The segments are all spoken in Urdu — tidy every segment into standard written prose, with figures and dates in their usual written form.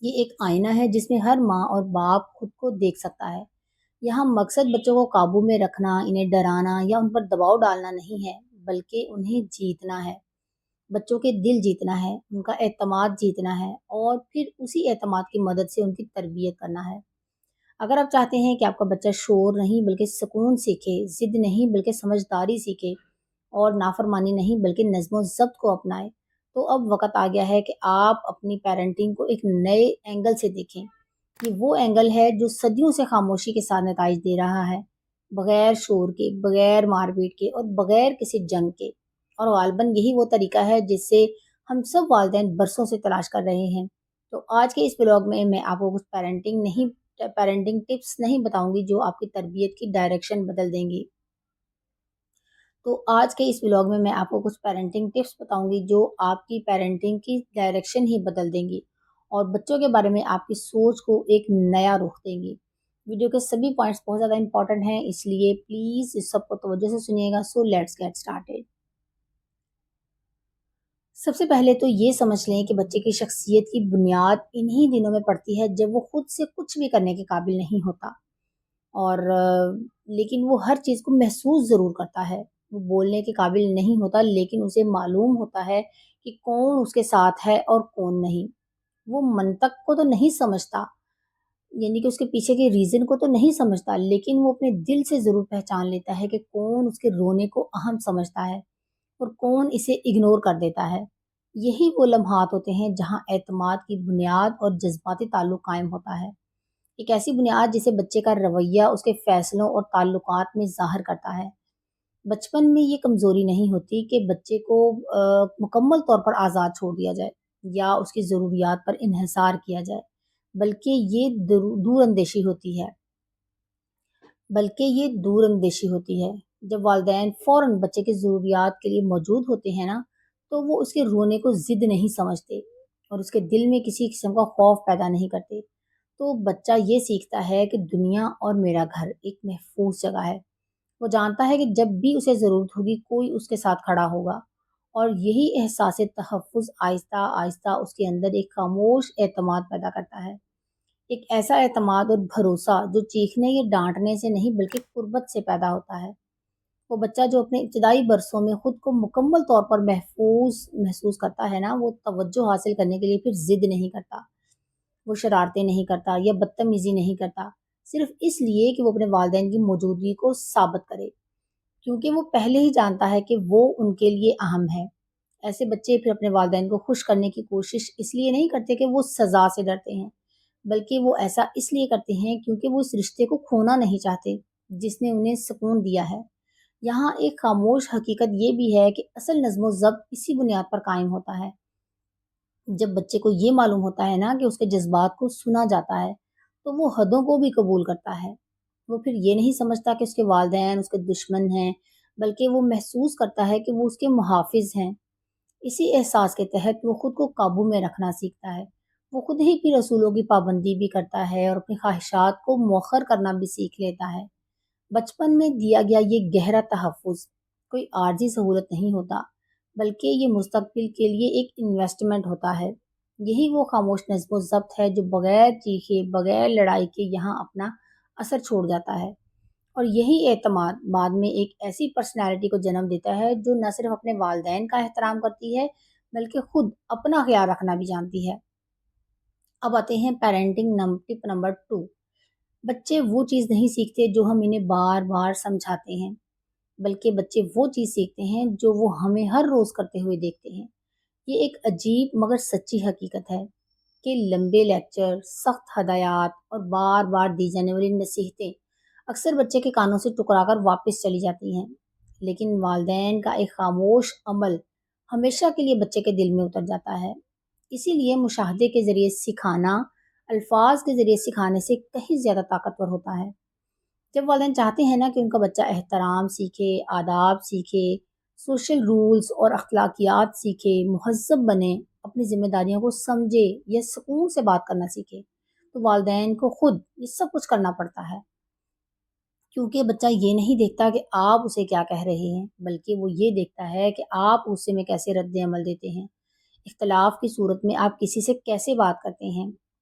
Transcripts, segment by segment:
یہ ایک آئینہ ہے جس میں ہر ماں اور باپ خود کو دیکھ سکتا ہے۔ یہاں مقصد بچوں کو قابو میں رکھنا، انہیں ڈرانا یا ان پر دباؤ ڈالنا نہیں ہے، بلکہ انہیں جیتنا ہے۔ بچوں کے دل جیتنا ہے، ان کا اعتماد جیتنا ہے اور پھر اسی اعتماد کی مدد سے ان کی تربیت کرنا ہے۔ اگر آپ چاہتے ہیں کہ آپ کا بچہ شور نہیں بلکہ سکون سیکھے، ضد نہیں بلکہ سمجھداری سیکھے اور نافرمانی نہیں بلکہ نظم و ضبط کو اپنائے، تو اب وقت آ گیا ہے کہ آپ اپنی پیرنٹنگ کو ایک نئے اینگل سے دیکھیں۔ یہ وہ اینگل ہے جو صدیوں سے خاموشی کے ساتھ نتائج دے رہا ہے، بغیر شور کے، بغیر مار پیٹ کے اور بغیر کسی جنگ کے۔ اور غالباً یہی وہ طریقہ ہے جس سے ہم سب والدین برسوں سے تلاش کر رہے ہیں۔ تو آج کے اس بلاگ میں آپ کو کچھ پیرنٹنگ ٹپس نہیں بتاؤں گی جو آپ کی تربیت کی ڈائریکشن بدل دیں گی۔ تو آج کے اس ولاگ میں آپ کو کچھ پیرنٹنگ ٹپس بتاؤں گی جو آپ کی پیرنٹنگ کی ڈائریکشن ہی بدل دیں گی اور بچوں کے بارے میں آپ کی سوچ کو ایک نیا رخ دیں گی۔ ویڈیو کے سبھی پوائنٹس بہت زیادہ امپورٹنٹ ہیں، اس لیے پلیز اس سب کو توجہ سے سنیے گا۔ So let's get started. سب سے پہلے تو یہ سمجھ لیں کہ بچے کی شخصیت کی بنیاد انہی دنوں میں پڑتی ہے جب وہ خود سے کچھ بھی کرنے کے قابل نہیں ہوتا، اور لیکن وہ ہر چیز کو محسوس ضرور کرتا ہے۔ وہ بولنے کے قابل نہیں ہوتا لیکن اسے معلوم ہوتا ہے کہ کون اس کے ساتھ ہے اور کون نہیں۔ وہ منطق کو تو نہیں سمجھتا، یعنی کہ اس کے پیچھے کے ریزن کو تو نہیں سمجھتا، لیکن وہ اپنے دل سے ضرور پہچان لیتا ہے کہ کون اس کے رونے کو اہم سمجھتا ہے اور کون اسے اگنور کر دیتا ہے۔ یہی وہ لمحات ہوتے ہیں جہاں اعتماد کی بنیاد اور جذباتی تعلق قائم ہوتا ہے۔ ایک ایسی بنیاد جسے بچے کا رویہ اس کے فیصلوں اور تعلقات میں ظاہر کرتا ہے۔ بچپن میں یہ کمزوری نہیں ہوتی کہ بچے کو مکمل طور پر آزاد چھوڑ دیا جائے یا اس کی ضروریات پر انحصار کیا جائے، بلکہ یہ دور اندیشی ہوتی ہے۔ جب والدین فوراً بچے کی ضروریات کے لیے موجود ہوتے ہیں نا، تو وہ اس کے رونے کو ضد نہیں سمجھتے اور اس کے دل میں کسی قسم کا خوف پیدا نہیں کرتے۔ تو بچہ یہ سیکھتا ہے کہ دنیا اور میرا گھر ایک محفوظ جگہ ہے۔ وہ جانتا ہے کہ جب بھی اسے ضرورت ہوگی کوئی اس کے ساتھ کھڑا ہوگا، اور یہی احساس تحفظ آہستہ آہستہ اس کے اندر ایک خاموش اعتماد پیدا کرتا ہے۔ ایک ایسا اعتماد اور بھروسہ جو چیخنے یا ڈانٹنے سے نہیں بلکہ قربت سے پیدا ہوتا ہے۔ وہ بچہ جو اپنے ابتدائی برسوں میں خود کو مکمل طور پر محفوظ محسوس کرتا ہے نا، وہ توجہ حاصل کرنے کے لیے پھر ضد نہیں کرتا، وہ شرارتیں نہیں کرتا یا بدتمیزی نہیں کرتا، صرف اس لیے کہ وہ اپنے والدین کی موجودگی کو ثابت کرے، کیونکہ وہ پہلے ہی جانتا ہے کہ وہ ان کے لیے اہم ہے۔ ایسے بچے پھر اپنے والدین کو خوش کرنے کی کوشش اس لیے نہیں کرتے کہ وہ سزا سے ڈرتے ہیں، بلکہ وہ ایسا اس لیے کرتے ہیں کیونکہ وہ اس رشتے کو کھونا نہیں چاہتے جس نے انہیں سکون دیا ہے۔ یہاں ایک خاموش حقیقت یہ بھی ہے کہ اصل نظم و ضبط اسی بنیاد پر قائم ہوتا ہے۔ جب بچے کو یہ معلوم ہوتا ہے نا کہ اس کے جذبات کو سنا جاتا ہے، تو وہ حدوں کو بھی قبول کرتا ہے۔ وہ پھر یہ نہیں سمجھتا کہ اس کے والدین اس کے دشمن ہیں، بلکہ وہ محسوس کرتا ہے کہ وہ اس کے محافظ ہیں۔ اسی احساس کے تحت وہ خود کو قابو میں رکھنا سیکھتا ہے۔ وہ خود ہی پھر اصولوں کی پابندی بھی کرتا ہے اور اپنی خواہشات کو مؤخر کرنا بھی سیکھ لیتا ہے۔ بچپن میں دیا گیا یہ گہرا تحفظ کوئی عارضی سہولت نہیں ہوتا، بلکہ یہ مستقبل کے لیے ایک انویسٹمنٹ ہوتا ہے۔ یہی وہ خاموش نظم و ضبط ہے جو بغیر چیخے، بغیر لڑائی کے یہاں اپنا اثر چھوڑ جاتا ہے، اور یہی اعتماد بعد میں ایک ایسی پرسنالٹی کو جنم دیتا ہے جو نہ صرف اپنے والدین کا احترام کرتی ہے بلکہ خود اپنا خیال رکھنا بھی جانتی ہے۔ اب آتے ہیں پیرنٹنگ ٹپ نمبر 2۔ بچے وہ چیز نہیں سیکھتے جو ہم انہیں بار بار سمجھاتے ہیں، بلکہ بچے وہ چیز سیکھتے ہیں جو وہ ہمیں ہر روز کرتے ہوئے دیکھتے ہیں۔ یہ ایک عجیب مگر سچی حقیقت ہے کہ لمبے لیکچر، سخت ہدایات اور بار بار دی جانے والی نصیحتیں اکثر بچے کے کانوں سے ٹکرا کر واپس چلی جاتی ہیں، لیکن والدین کا ایک خاموش عمل ہمیشہ کے لیے بچے کے دل میں اتر جاتا ہے۔ اسی لیے مشاہدے کے ذریعے سکھانا الفاظ کے ذریعے سکھانے سے کہیں زیادہ طاقتور ہوتا ہے۔ جب والدین چاہتے ہیں نا کہ ان کا بچہ احترام سیکھے، آداب سیکھے، سوشل رولز اور اخلاقیات سیکھے، مہذب بنے، اپنی ذمہ داریوں کو سمجھے یا سکون سے بات کرنا سیکھے، تو والدین کو خود یہ سب کچھ کرنا پڑتا ہے، کیونکہ بچہ یہ نہیں دیکھتا کہ آپ اسے کیا کہہ رہے ہیں، بلکہ وہ یہ دیکھتا ہے کہ آپ اسے میں کیسے رد عمل دیتے ہیں، اختلاف کی صورت میں آپ کسی سے کیسے بات کرتے ہیں،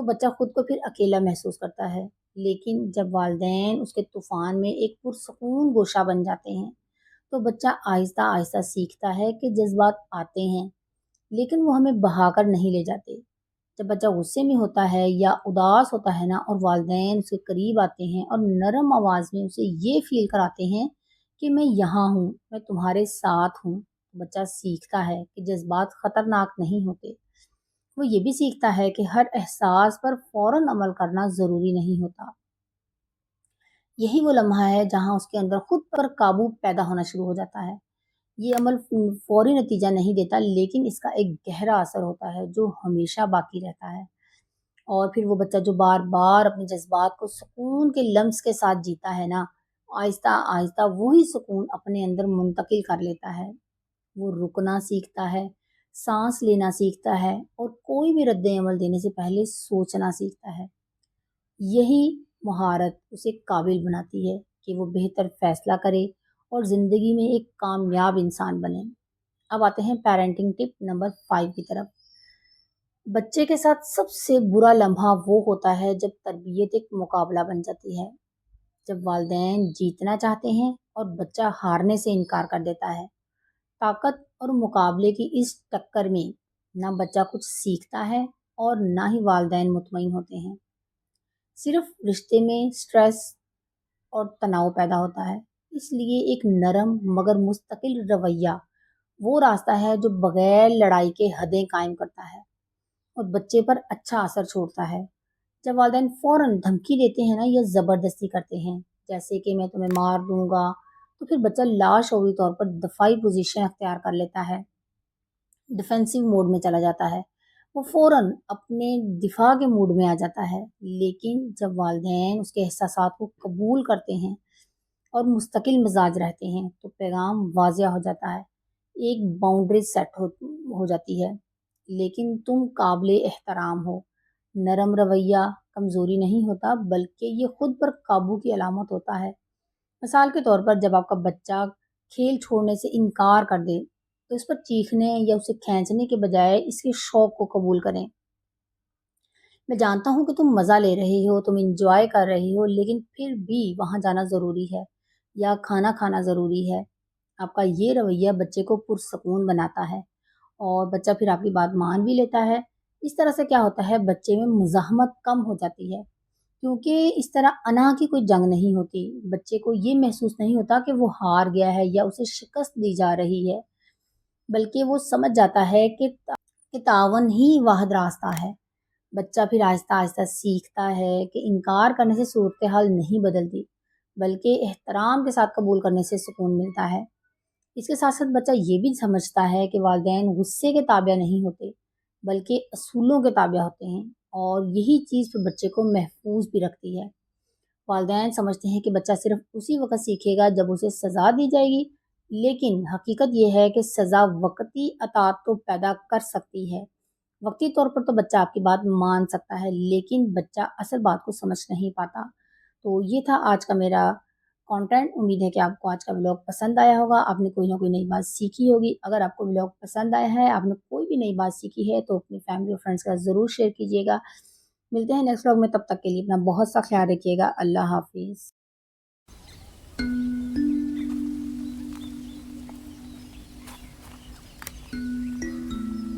تو بچہ خود کو پھر اکیلا محسوس کرتا ہے۔ لیکن جب والدین اس کے طوفان میں ایک پرسکون گوشہ بن جاتے ہیں تو بچہ آہستہ آہستہ سیکھتا ہے کہ جذبات آتے ہیں لیکن وہ ہمیں بہا کر نہیں لے جاتے۔ جب بچہ غصے میں ہوتا ہے یا اداس ہوتا ہے نا اور والدین اس کے قریب آتے ہیں اور نرم آواز میں اسے یہ فیل کراتے ہیں کہ میں یہاں ہوں، میں تمہارے ساتھ ہوں، بچہ سیکھتا ہے کہ جذبات خطرناک نہیں ہوتے۔ وہ یہ بھی سیکھتا ہے کہ ہر احساس پر فوراً عمل کرنا ضروری نہیں ہوتا۔ یہی وہ لمحہ ہے جہاں اس کے اندر خود پر قابو پیدا ہونا شروع ہو جاتا ہے۔ یہ عمل فوری نتیجہ نہیں دیتا لیکن اس کا ایک گہرا اثر ہوتا ہے جو ہمیشہ باقی رہتا ہے۔ اور پھر وہ بچہ جو بار بار اپنے جذبات کو سکون کے لمس کے ساتھ جیتا ہے نا، آہستہ آہستہ وہی سکون اپنے اندر منتقل کر لیتا ہے۔ وہ رکنا سیکھتا ہے، سانس لینا سیکھتا ہے اور کوئی بھی رد عمل دینے سے پہلے سوچنا سیکھتا ہے۔ یہی مہارت اسے قابل بناتی ہے کہ وہ بہتر فیصلہ کرے اور زندگی میں ایک کامیاب انسان بنے۔ اب آتے ہیں پیرنٹنگ ٹپ نمبر 5 کی طرف۔ بچے کے ساتھ سب سے برا لمحہ وہ ہوتا ہے جب تربیت ایک مقابلہ بن جاتی ہے، جب والدین جیتنا چاہتے ہیں اور بچہ ہارنے سے انکار کر دیتا ہے۔ طاقت اور مقابلے کی اس ٹکر میں نہ بچہ کچھ سیکھتا ہے اور نہ ہی والدین مطمئن ہوتے ہیں۔ صرف رشتے میں سٹریس اور تناؤ پیدا ہوتا ہے۔ اس لیے ایک نرم مگر مستقل رویہ وہ راستہ ہے جو بغیر لڑائی کے حدیں قائم کرتا ہے اور بچے پر اچھا اثر چھوڑتا ہے۔ جب والدین فوراً دھمکی دیتے ہیں نا یا زبردستی کرتے ہیں جیسے کہ میں تمہیں مار دوں گا، تو پھر بچہ لاشعوری طور پر دفاعی پوزیشن اختیار کر لیتا ہے، ڈیفینسو موڈ میں چلا جاتا ہے، وہ فوراً اپنے دفاع کے موڈ میں آ جاتا ہے۔ لیکن جب والدین اس کے احساسات کو قبول کرتے ہیں اور مستقل مزاج رہتے ہیں تو پیغام واضح ہو جاتا ہے، ایک باؤنڈری سیٹ ہو جاتی ہے، لیکن تم قابل احترام ہو۔ نرم رویہ کمزوری نہیں ہوتا بلکہ یہ خود پر قابو کی علامت ہوتا ہے۔ مثال کے طور پر جب آپ کا بچہ کھیل چھوڑنے سے انکار کر دے تو اس پر چیخنے یا اسے کھینچنے کے بجائے اس کے شوق کو قبول کریں۔ میں جانتا ہوں کہ تم مزہ لے رہے ہو، تم انجوائے کر رہے ہو، لیکن پھر بھی وہاں جانا ضروری ہے یا کھانا کھانا ضروری ہے۔ آپ کا یہ رویہ بچے کو پرسکون بناتا ہے اور بچہ پھر آپ کی بات مان بھی لیتا ہے۔ اس طرح سے کیا ہوتا ہے، بچے میں مزاحمت کم ہو جاتی ہے کیونکہ اس طرح انا کی کوئی جنگ نہیں ہوتی۔ بچے کو یہ محسوس نہیں ہوتا کہ وہ ہار گیا ہے یا اسے شکست دی جا رہی ہے، بلکہ وہ سمجھ جاتا ہے کہ تعاون ہی واحد راستہ ہے۔ بچہ پھر آہستہ آہستہ سیکھتا ہے کہ انکار کرنے سے صورتحال نہیں بدلتی بلکہ احترام کے ساتھ قبول کرنے سے سکون ملتا ہے۔ اس کے ساتھ ساتھ بچہ یہ بھی سمجھتا ہے کہ والدین غصے کے تابع نہیں ہوتے بلکہ اصولوں کے تابع ہوتے ہیں، اور یہی چیز پھر بچے کو محفوظ بھی رکھتی ہے۔ والدین سمجھتے ہیں کہ بچہ صرف اسی وقت سیکھے گا جب اسے سزا دی جائے گی، لیکن حقیقت یہ ہے کہ سزا وقتی اطاعت تو پیدا کر سکتی ہے۔ وقتی طور پر تو بچہ آپ کی بات مان سکتا ہے لیکن بچہ اصل بات کو سمجھ نہیں پاتا۔ تو یہ تھا آج کا میرا کنٹینٹ۔ امید ہے کہ آپ کو آج کا ولاگ پسند آیا ہوگا، آپ نے کوئی نہ کوئی نئی بات سیکھی ہوگی۔ اگر آپ کو ولاگ پسند آیا ہے، آپ نے کوئی بھی نئی بات سیکھی ہے تو اپنی فیملی اور فرینڈس کا ضرور شیئر کیجیے گا۔ ملتے ہیں نیکسٹ ولاگ میں، تب تک کے لیے اپنا بہت سا خیال رکھیے گا۔ اللہ حافظ۔